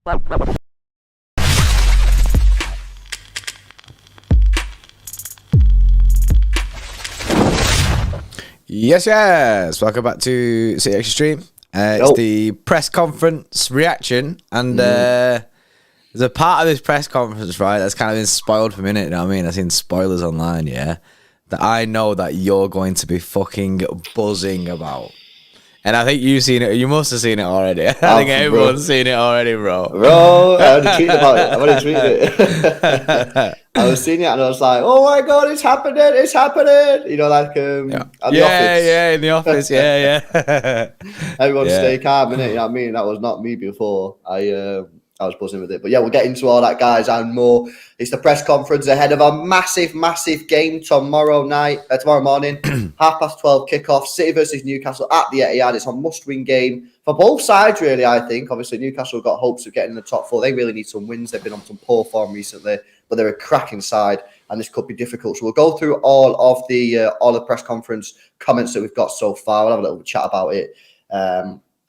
Yes. Welcome back to City Extra Stream. It's the press conference reaction, and there's a part of this press conference, right, that's kind of been spoiled for a minute. You know what I mean? I've seen spoilers online, that I know that you're going to be fucking buzzing about. And I think you've seen it. You must have seen it already. I think everyone's seen it already, bro. Bro, I already tweeted about it. I've already tweeted it. I was seeing it and I was like, oh my God, it's happening. It's happening. You know, like at the office. Yeah, in the office. Yeah. Everyone stay calm, innit? You know what I mean? That was not me before. I was buzzing with it. But yeah, we'll get into all that, guys, and more. It's the press conference ahead of a massive game tomorrow morning. 12:30 kickoff. City versus Newcastle at the Etihad. It's a must-win game for both sides, really, I think. Obviously, Newcastle have got hopes of getting in the top four. They really need some wins. They've been on some poor form recently, but they're a cracking side, and this could be difficult. So we'll go through all of the press conference comments that we've got so far. We'll have a little chat about it.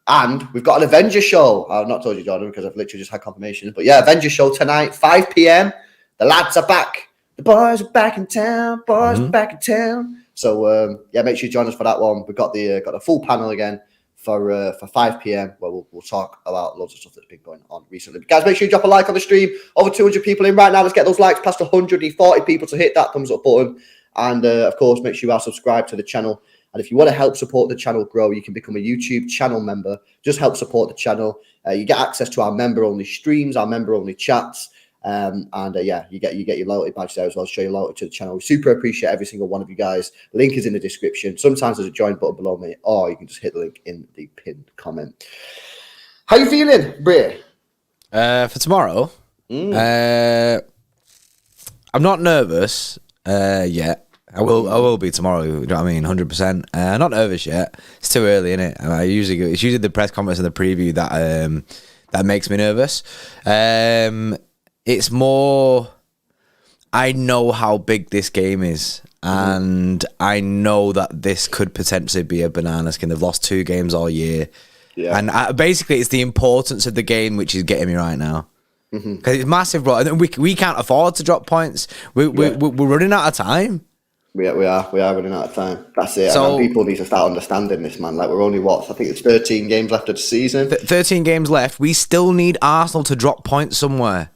And we've got an Avengers show. I've not told you, Jordan, because I've literally just had confirmation. But yeah, Avengers show tonight, 5 p.m. The lads are back. The boys are back in town. Are back in town. So make sure you join us for that one. We've got the full panel again for 5 p.m. where we'll talk about loads of stuff that's been going on recently. But guys, make sure you drop a like on the stream. Over 200 people in right now. Let's get those likes past 140 people to hit that thumbs up button. And of course, make sure you are subscribed to the channel. And if you want to help support the channel grow, you can become a YouTube channel member. Just help support the channel. You get access to our member-only streams, our member-only chats, you get your loyalty badge there as well to show your loyalty to the channel. We super appreciate every single one of you guys. Link is in the description. Sometimes there's a join button below me, or you can just hit the link in the pinned comment. How you feeling, Bray? For tomorrow, I'm not nervous yet. I will be tomorrow. You know what I mean? 100%. Not nervous yet. It's too early, innit? It's usually the press conference and the preview that makes me nervous. It's more, I know how big this game is, and I know that this could potentially be a banana skin. They've lost 2 games all year, and basically it's the importance of the game which is getting me right now. Because it's massive, bro. And we can't afford to drop points. We're running out of time. We are running out of time. That's it. So, and people need to start understanding this, man. Like, we're only, I think it's 13 games left of the season. 13 games left. We still need Arsenal to drop points somewhere.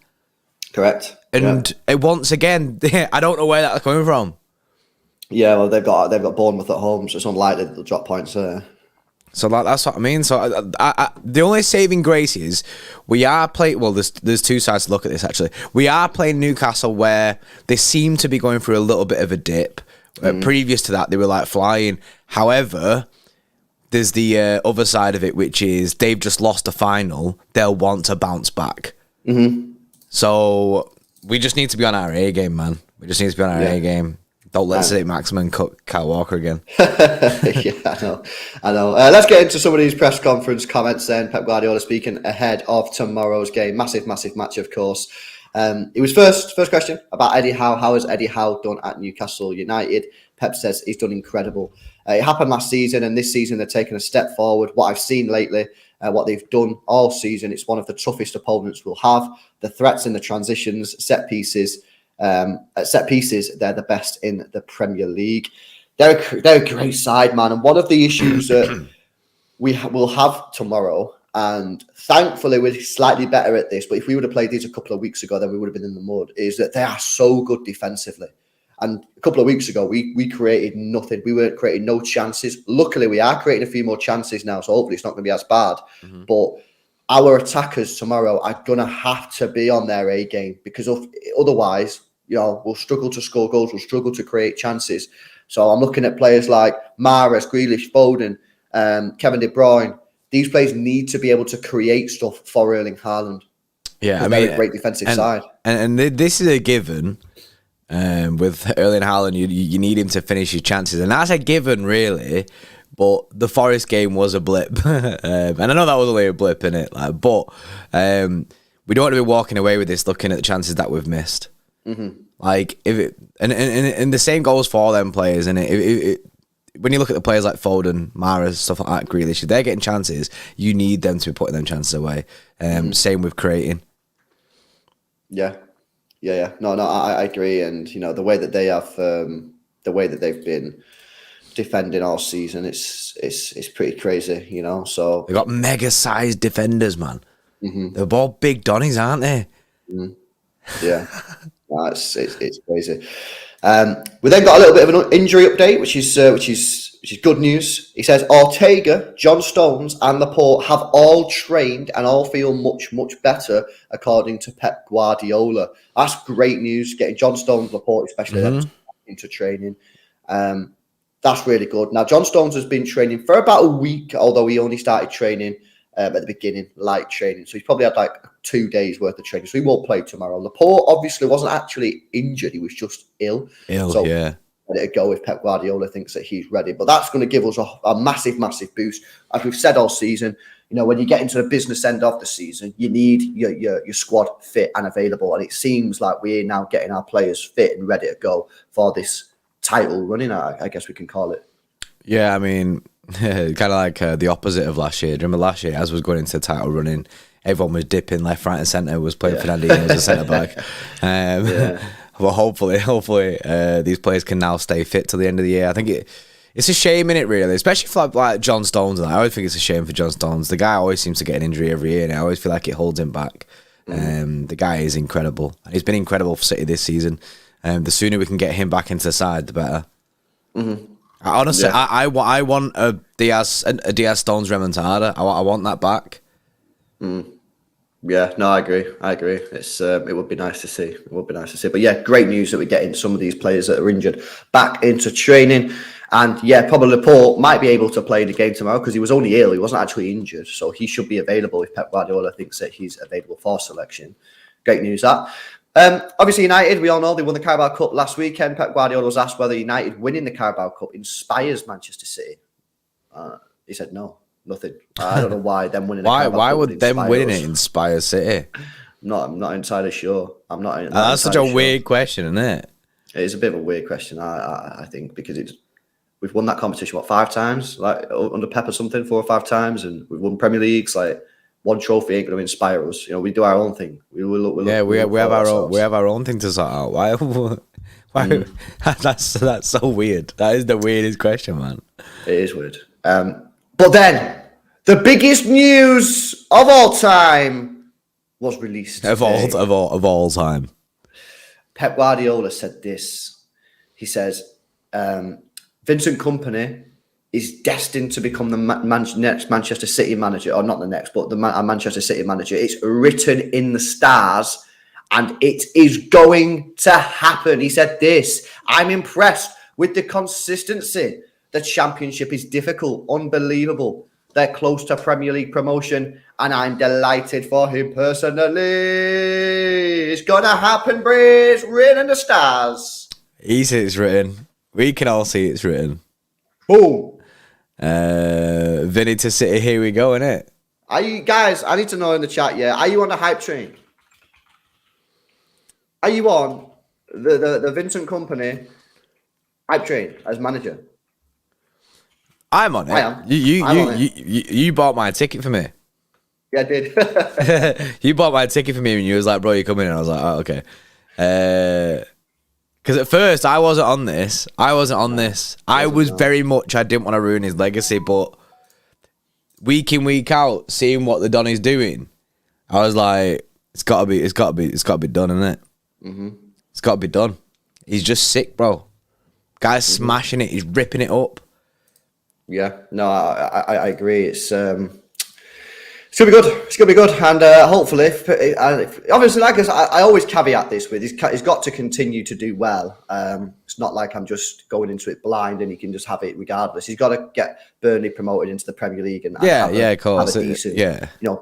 Correct. And once again, I don't know where that's coming from. Yeah, well, they've got Bournemouth at home, so it's unlikely they'll drop points there. So that's what I mean. So the only saving grace is we are playing. Well, there's 2 sides to look at this actually. We are playing Newcastle, where they seem to be going through a little bit of a dip. Previous to that, they were like flying. However, there's the other side of it, which is they've just lost a final. They'll want to bounce back. So we just need to be on our A game, man. We just need to be on our A game. Don't let St. Maximin cut Kyle Walker again. I know. Let's get into some of these press conference comments then. Pep Guardiola speaking ahead of tomorrow's game. Massive match, of course. It was first question about Eddie Howe. How has Eddie Howe done at Newcastle United? Pep says he's done incredible. It happened last season, and this season they're taking a step forward. What I've seen lately, what they've done all season, it's one of the toughest opponents we'll have. The threats in the transitions, set pieces, they're the best in the Premier League. They're a great side, man. And one of the issues that we will have tomorrow, and thankfully we're slightly better at this, but if we would have played these a couple of weeks ago, then we would have been in the mud, is that they are so good defensively. And a couple of weeks ago, we created nothing. We weren't creating no chances. Luckily, we are creating a few more chances now, so hopefully it's not going to be as bad. But our attackers tomorrow are going to have to be on their A game, because otherwise, we'll struggle to score goals. We'll struggle to create chances. So I'm looking at players like Mahrez, Grealish, Foden, Kevin De Bruyne. These players need to be able to create stuff for Erling Haaland. Yeah, I mean, they're a great defensive side. And this is a given. With Erling Haaland, you need him to finish his chances, and that's a given, really. But the Forest game was a blip, and I know that was only a blip in it. But we don't want to be walking away with this looking at the chances that we've missed. Like, if it and the same goes for them players, and if when you look at the players like Foden, Mahrez, stuff like that, Grealish, if they're getting chances, you need them to be putting them chances away. Same with creating. Yeah. No, I agree. And, the way that they have, the way that they've been defending all season, it's pretty crazy, So They've got mega-sized defenders, man. They're all big Donnies, aren't they? Yeah. No, it's crazy. We then got a little bit of an injury update, which is good news. He says Ortega, John Stones, and Laporte have all trained and all feel much, much better, according to Pep Guardiola. That's great news. Getting John Stones, Laporte, especially into training. That's really good. Now, John Stones has been training for about a week, although he only started training at the beginning, light training. So he's probably had like 2 days worth of training. So he won't play tomorrow. Laporte obviously wasn't actually injured. He was just ill. So yeah. Let it go if Pep Guardiola thinks that he's ready. But that's going to give us a massive, massive boost. As we've said all season, when you get into the business end of the season, you need your squad fit and available. And it seems like we're now getting our players fit and ready to go for this title running, I guess we can call it. Yeah, I mean, kind of like the opposite of last year. Do you remember last year, as was going into the title running, everyone was dipping left, right, and centre, was playing Fernandinho as a centre back. Well, hopefully, these players can now stay fit till the end of the year. I think it's a shame in it, really, especially for like John Stones. I always think it's a shame for John Stones. The guy always seems to get an injury every year, and I always feel like it holds him back. The guy is incredible, and he's been incredible for City this season. The sooner we can get him back into the side, the better. Honestly, I want a Diaz Stones remontada. I want that back. Yeah, no, I agree. It's it would be nice to see. But yeah, great news that we're getting some of these players that are injured back into training. And yeah, probably Laporte might be able to play the game tomorrow because he was only ill. He wasn't actually injured. So he should be available if Pep Guardiola thinks that he's available for selection. Great news that. Obviously, United, we all know they won the Carabao Cup last weekend. Pep Guardiola was asked whether United winning the Carabao Cup inspires Manchester City. He said no, nothing. I don't know why them winning. Why would them winning it inspire City? I'm not entirely sure. That's such a weird question, isn't it? It is a bit of a weird question, I think, because we've won that competition 5 times, like under Pep or something, 4 or 5 times, and we've won Premier Leagues. Like one trophy ain't going to inspire us. We do our own thing. We have our own thing to sort out. Why? That's so weird. That is the weirdest question, man. It is weird. But then the biggest news of all time was released of all time. Pep Guardiola said this. He says, Vincent Kompany is destined to become the next Manchester City manager, or not the next, but the Manchester City manager. It's written in the stars, and it is going to happen. He said this: I'm impressed with the consistency. The Championship is difficult, unbelievable. They're close to Premier League promotion, and I'm delighted for him personally. It's gonna happen, Bray. It's written in the stars. He said it's written. We can all see it's written. Boom. Vinny to City, here we go, innit? Are you guys? I need to know in the chat. Yeah, are you on the hype train? Are you on the Vincent Kompany hype train as manager? I'm on it. I am. You bought my ticket for me. Yeah, I did. You bought my ticket for me, and you was like, "Bro, you coming in?" And I was like, "Oh, okay." Because at first I wasn't on this. I was very much. I didn't want to ruin his legacy, but week in, week out, seeing what the Donny's doing, I was like, it's got to be done, isn't it? It's got to be done. He's just sick, bro. Guy's smashing it. He's ripping it up. Yeah, no, I agree. It's gonna be good. It's gonna be good, and hopefully, obviously, like I always caveat this with, he's got to continue to do well. It's not like I'm just going into it blind and he can just have it regardless. He's got to get Burnley promoted into the Premier League and have a decent,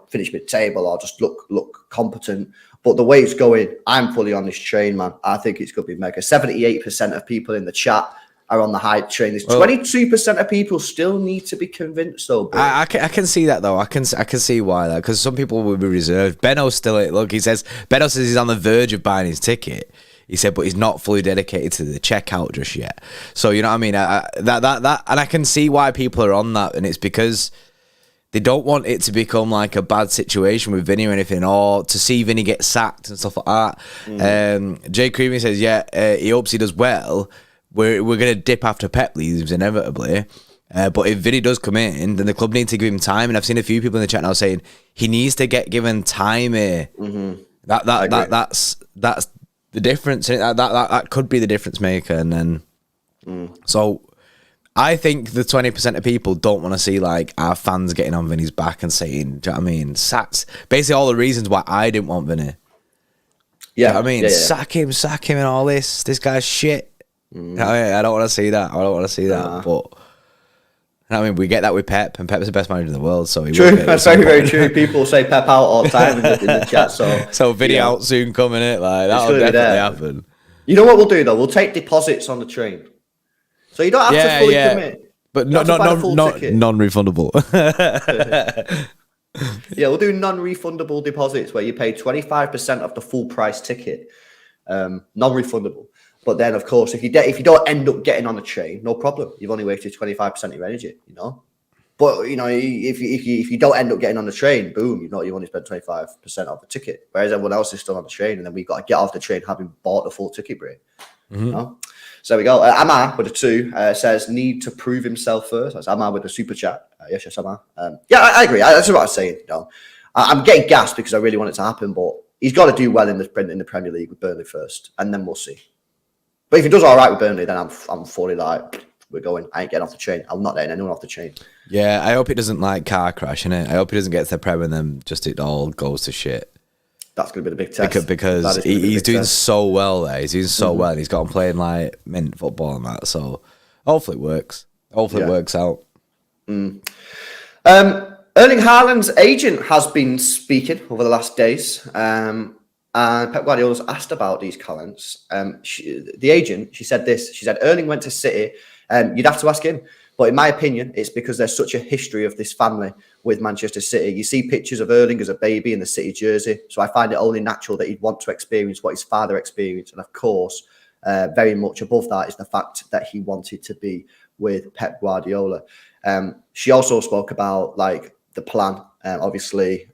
finish mid-table or just look competent. But the way it's going, I'm fully on this train, man. I think it's going to be mega. 78% of people in the chat are on the hype train. There's 22% of people still need to be convinced, though. I can see that, though. I can see why that, because some people will be reserved. Benno still, look, Benno says he's on the verge of buying his ticket. He said, but he's not fully dedicated to the checkout just yet. So you know what I mean? That, and I can see why people are on that, and it's because they don't want it to become like a bad situation with Vinny or anything, or to see Vinny get sacked and stuff like that. Jay Creamy says, he hopes he does well. We're gonna dip after Pep leaves inevitably. But if Vinny does come in, then the club need to give him time. And I've seen a few people in the chat now saying he needs to get given time here. That's the difference. That could be the difference maker. And then, so I think the 20% of people don't want to see like our fans getting on Vinny's back and saying, do you know what I mean? Sacks. Basically, all the reasons why I didn't want Vinny. Yeah, you know what I mean, sack him, and all this. This guy's shit. I don't want to see that. But I mean, we get that with Pep, and Pep's the best manager in the world. So true, that's very, very true. People say Pep out all the time in the chat. So Vinny out soon coming. Like that'll definitely happen. You know what we'll do though? We'll take deposits on the train, so you don't have to fully commit, but non-refundable. Yeah, we'll do non-refundable deposits where you pay 25% of the full price ticket, non-refundable. But then, of course, if you don't end up getting on a train, no problem. You've only wasted 25% of your energy, you know. But you know, if you don't end up getting on the train, boom, you've only spent 25% of the ticket. Whereas everyone else is still on the train, and then we've got to get off the train having bought the full ticket break. You know? So there we go. Amar with a 2 says need to prove himself first. That's Amar with the super chat. Yes, Amar. I agree. That's what I was saying. You know, I'm getting gassed because I really want it to happen, but he's got to do well in the Premier League with Burnley first, and then we'll see. But if he does all right with Burnley, then I'm fully like, we're going. I ain't getting off the train. I'm not letting anyone off the train. Yeah, I hope it doesn't like car crash, innit? I hope he doesn't get to the Prem and then just it all goes to shit. That's going to be the big test. Because he's doing so well there. He's doing so well. He's got him playing like mint football and that. So hopefully it works. Hopefully it works out. Erling Haaland's agent has been speaking over the last days. And Pep Guardiola's asked about these comments. The agent, she said this. She said, Erling went to City. You'd have to ask him. But in my opinion, it's because there's such a history of this family with Manchester City. You see pictures of Erling as a baby in the City jersey. So I find it only natural that he'd want to experience what his father experienced. And of course, very much above that is the fact that he wanted to be with Pep Guardiola. She also spoke about like the plan. Obviously,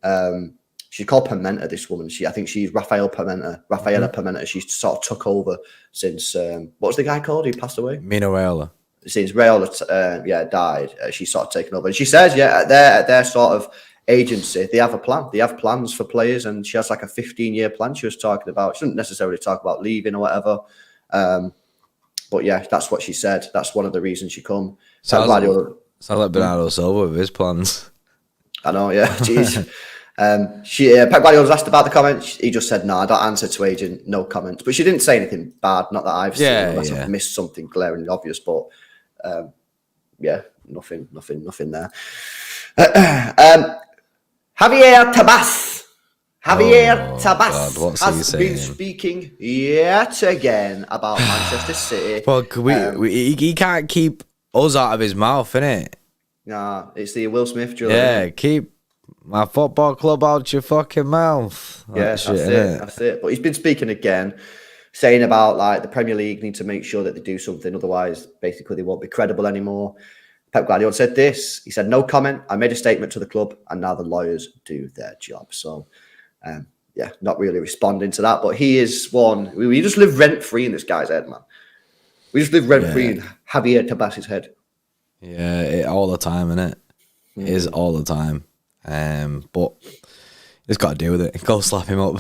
she's called Pimenta, this woman. I think she's Rafaela Pimenta. She's sort of took over since, what was the guy called? He passed away? Mino Raiola. Since Raiola, died, she's sort of taken over. And she says, at their sort of agency, they have a plan. They have plans for players, and she has like a 15-year plan she was talking about. She didn't necessarily talk about leaving or whatever. But yeah, that's what she said. That's one of the reasons she come. Sounds like Bernardo Silva with his plans. I know, yeah. Jeez. Pep Guardiola was asked about the comments. He just said, no, I don't answer to agent, no comments. But she didn't say anything bad, not that I've seen, unless I've missed something glaringly obvious. But nothing there. Javier Tebas has been speaking yet again about Manchester City. Well, he can't keep us out of his mouth, innit? Nah, it's the Will Smith drill. Yeah, keep my football club out your fucking mouth. That's it. But he's been speaking again, saying about like the Premier League need to make sure that they do something, otherwise basically they won't be credible anymore. Pep Guardiola said this. He said, no comment. I made a statement to the club and now the lawyers do their job. So, not really responding to that. But he is one. We just live rent-free in this guy's head, man. We just live rent-free in Javier Tebas's head. Yeah, all the time, innit? It is all the time. But he's got to deal with it. Go slap him up.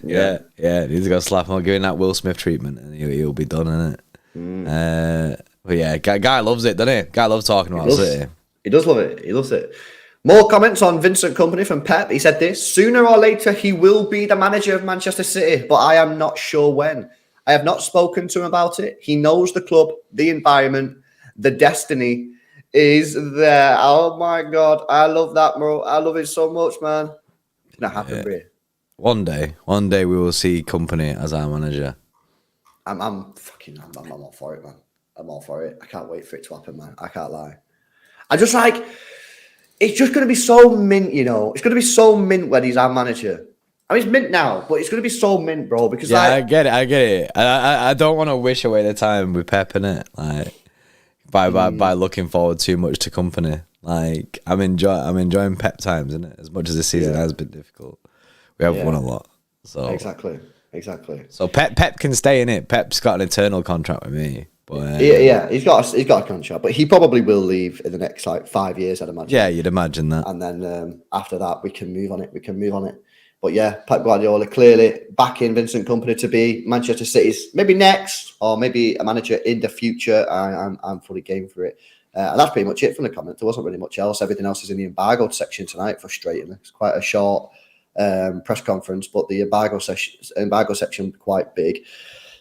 Yeah. He's got to slap him up, give him that Will Smith treatment, and he'll be done, innit? But yeah, guy loves it, doesn't he? Guy loves talking about City. He does love it. He loves it. More comments on Vincent Kompany from Pep. He said this: sooner or later, he will be the manager of Manchester City, but I am not sure when. I have not spoken to him about it. He knows the club, the environment, the destiny is there. Oh my God. I love that, bro. I love it so much, man. It's going to happen, bro. One day we will see Kompany as our manager. I'm all for it, man. I'm all for it. I can't wait for it to happen, man. I can't lie. I just like, it's just going to be so mint, you know. It's going to be so mint when he's our manager. I mean, it's mint now, but it's going to be so mint, bro. Because yeah, I get it. I don't want to wish away the time with Pep in it, like by looking forward too much to Kompany. Like I'm enjoying Pep times, isn't it? As much as this season has been difficult, we have won a lot. So exactly. So Pep can stay in it. Pep's got an eternal contract with me. But he's got a contract, but he probably will leave in the next like 5 years, I'd imagine. Yeah, you'd imagine that. And then after that, we can move on it. But yeah, Pep Guardiola clearly backing Vincent Kompany to be Manchester City's maybe next or maybe a manager in the future. I'm fully game for it. And that's pretty much it from the comments. There wasn't really much else. Everything else is in the embargoed section tonight. Frustratingly, it's quite a short press conference, but the embargo section quite big.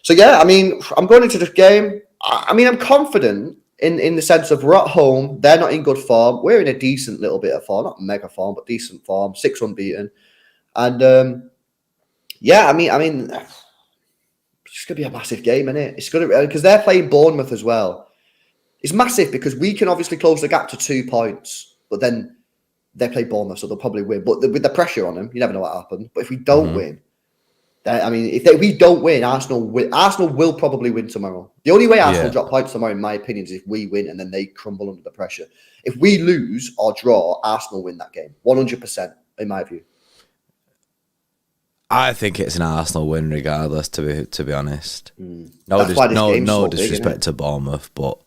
So yeah, I mean, I'm going into this game. I mean, I'm confident in the sense of we're at home. They're not in good form. We're in a decent little bit of form, not mega form, but decent form. 6 unbeaten, and yeah, I mean, it's gonna be a massive game, isn't it? It's gonna because they're playing Bournemouth as well. It's massive because we can obviously close the gap to 2 points, but then they play Bournemouth, so they'll probably win. But with the pressure on them, you never know what happened. But if we don't win. I mean, if we don't win, Arsenal will probably win tomorrow. The only way Arsenal drop points tomorrow, in my opinion, is if we win and then they crumble under the pressure. If we lose or draw, Arsenal win that game, 100%, in my view. I think it's an Arsenal win, regardless. To be honest, no disrespect to Bournemouth, but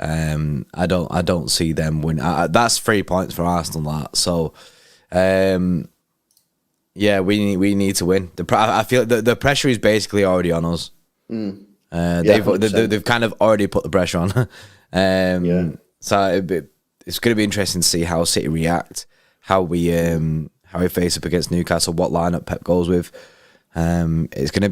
I don't see them win. That's 3 points for Arsenal. So. Yeah, we need to win. I feel the pressure is basically already on us. They've kind of already put the pressure on. So it's going to be interesting to see how City react, how we face up against Newcastle, what lineup Pep goes with. It's going to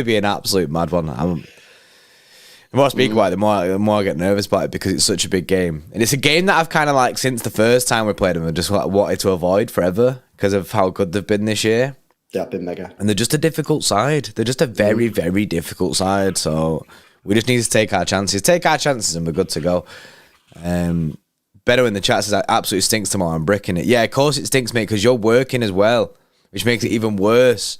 be an absolute mad one. The more I speak about it, the more I get nervous about it because it's such a big game. And it's a game that I've kind of like, since the first time we played them, I just wanted to avoid forever because of how good they've been this year. They've been mega. And they're just a difficult side. They're just a very, very difficult side. So we just need to take our chances. And we're good to go. Better in the chat says, absolutely stinks tomorrow. I'm bricking it. Yeah, of course it stinks, mate, because you're working as well, which makes it even worse.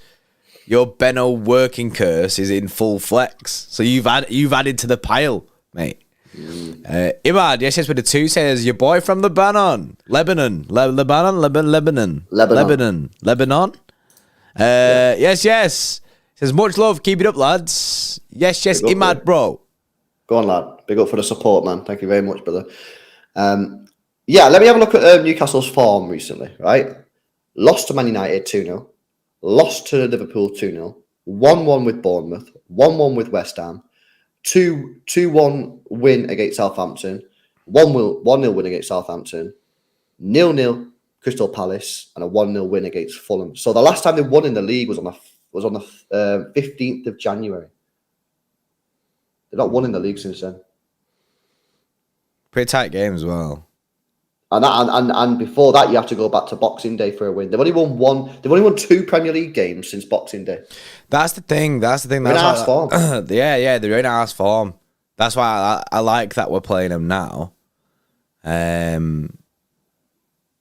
Your Benno working curse is in full flex. So you've added to the pile, mate. Imad, yes, with the 2 says, your boy from Lebanon. Lebanon. Yes. Says, much love. Keep it up, lads. Yes, Imad, bro. Go on, lad. Big up for the support, man. Thank you very much, brother. Yeah, let me have a look at Newcastle's form recently, right? Lost to Man United 2-0. Lost to Liverpool 2-0, 1-1 with Bournemouth, 1-1 with West Ham, 2-1 win against Southampton, 1-0 win against Southampton, 0-0 Crystal Palace, and a 1-0 win against Fulham. So the last time they won in the league was on the 15th of January. They've not won in the league since then. Pretty tight game as well. And before that, you have to go back to Boxing Day for a win. They've only won 2 Premier League games since Boxing Day. That's the thing. They're in arse form. Yeah, they're in arse form. That's why I like that we're playing them now.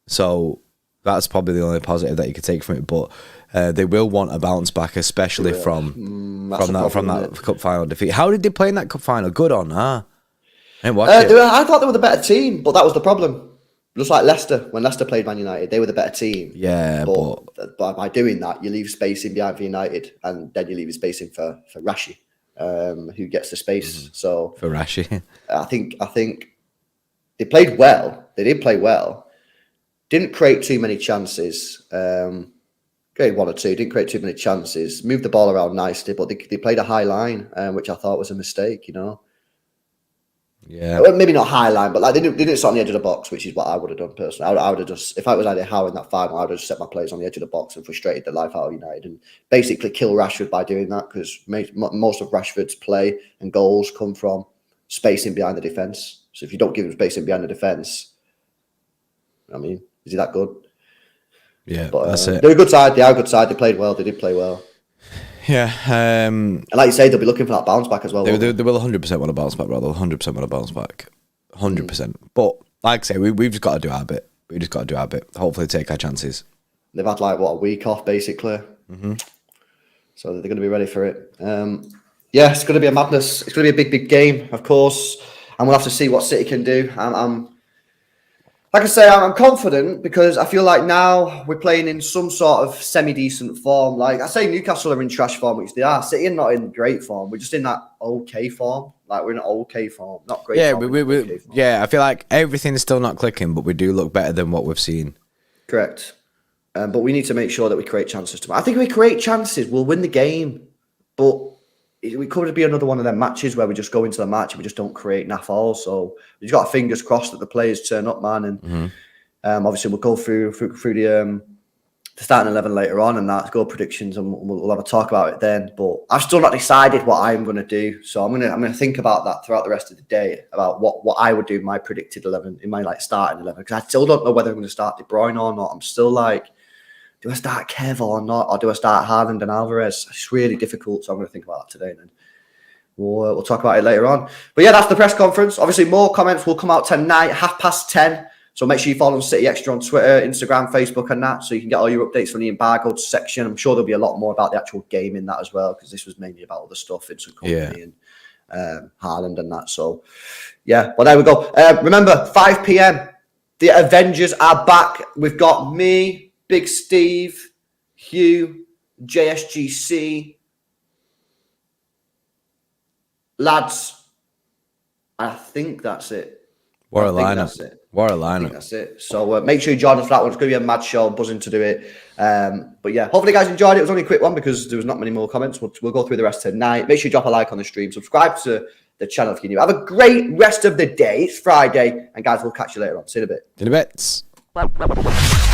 So that's probably the only positive that you could take from it. But they will want a bounce back, especially from that cup final defeat. How did they play in that cup final? Good or nah? I didn't watch it. I thought they were the better team, but that was the problem. Just like Leicester, when Leicester played Man United, they were the better team. Yeah, but by doing that, you leave space in behind for United, and then you leave space in for Rashi, who gets the space. So for Rashi, I think they played well. They did play well. Didn't create too many chances. Created 1 or 2. Didn't create too many chances. Moved the ball around nicely, but they played a high line, which I thought was a mistake. Yeah, well, maybe not high line, but like they didn't sit on the edge of the box, which is what I would have done personally. I would have just, if I was either Howe in that final, I would have just set my players on the edge of the box and frustrated the life out of United and basically kill Rashford by doing that, because most of Rashford's play and goals come from spacing behind the defence. So if you don't give him spacing behind the defence, I mean, is he that good? Yeah, but that's it. They're a good side. They are a good side. They played well. They did play well. Yeah, and like you say, they'll be looking for that bounce back as well. They will 100% want to bounce back, brother. 100% want to bounce back, 100%. But like I say, we've just got to do our bit. We just got to do our bit. Hopefully, take our chances. They've had like a week off basically, so they're going to be ready for it. Yeah, it's going to be a madness. It's going to be a big game, of course, and we'll have to see what City can do. Like I say, I'm confident because I feel like now we're playing in some sort of semi-decent form. Like I say, Newcastle are in trash form, which they are. City are not in great form. We're just in that okay form. Like we're in okay form, not great. Yeah, form, okay form. Yeah. I feel like everything's still not clicking, but we do look better than what we've seen. Correct. But we need to make sure that we create chances tomorrow. I think if we create chances, we'll win the game. But it could be another one of them matches where we just go into the match and we just don't create naff all. So we've got fingers crossed that the players turn up, man. And obviously we'll go through the starting 11 later on and that goal predictions, and we'll have a talk about it then. But I've still not decided what I'm going to do. So I'm gonna think about that throughout the rest of the day about what I would do in my predicted 11 in my starting 11, because I still don't know whether I'm going to start De Bruyne or not. I'm still like, do I start Kev or not? Or do I start Haaland and Alvarez? It's really difficult. So I'm going to think about that today. And then we'll talk about it later on. But yeah, that's the press conference. Obviously, more comments will come out tonight, 10:30. So make sure you follow City Extra on Twitter, Instagram, Facebook and that, so you can get all your updates from the embargoed section. I'm sure there'll be a lot more about the actual game in that as well, because this was mainly about other stuff in some Kompany and Haaland and that. So yeah, well, there we go. Remember, 5 p.m, the Avengers are back. We've got me, Big Steve, Hugh, JSGC, lads. I think that's it. What a lineup. What a lineup. That's it. So make sure you join us for that one. It's going to be a mad show. I'm buzzing to do it. But yeah, hopefully you guys enjoyed it. It was only a quick one because there was not many more comments. We'll go through the rest tonight. Make sure you drop a like on the stream. Subscribe to the channel if you're new. Have a great rest of the day. It's Friday. And guys, we'll catch you later on. See you in a bit. In a bit.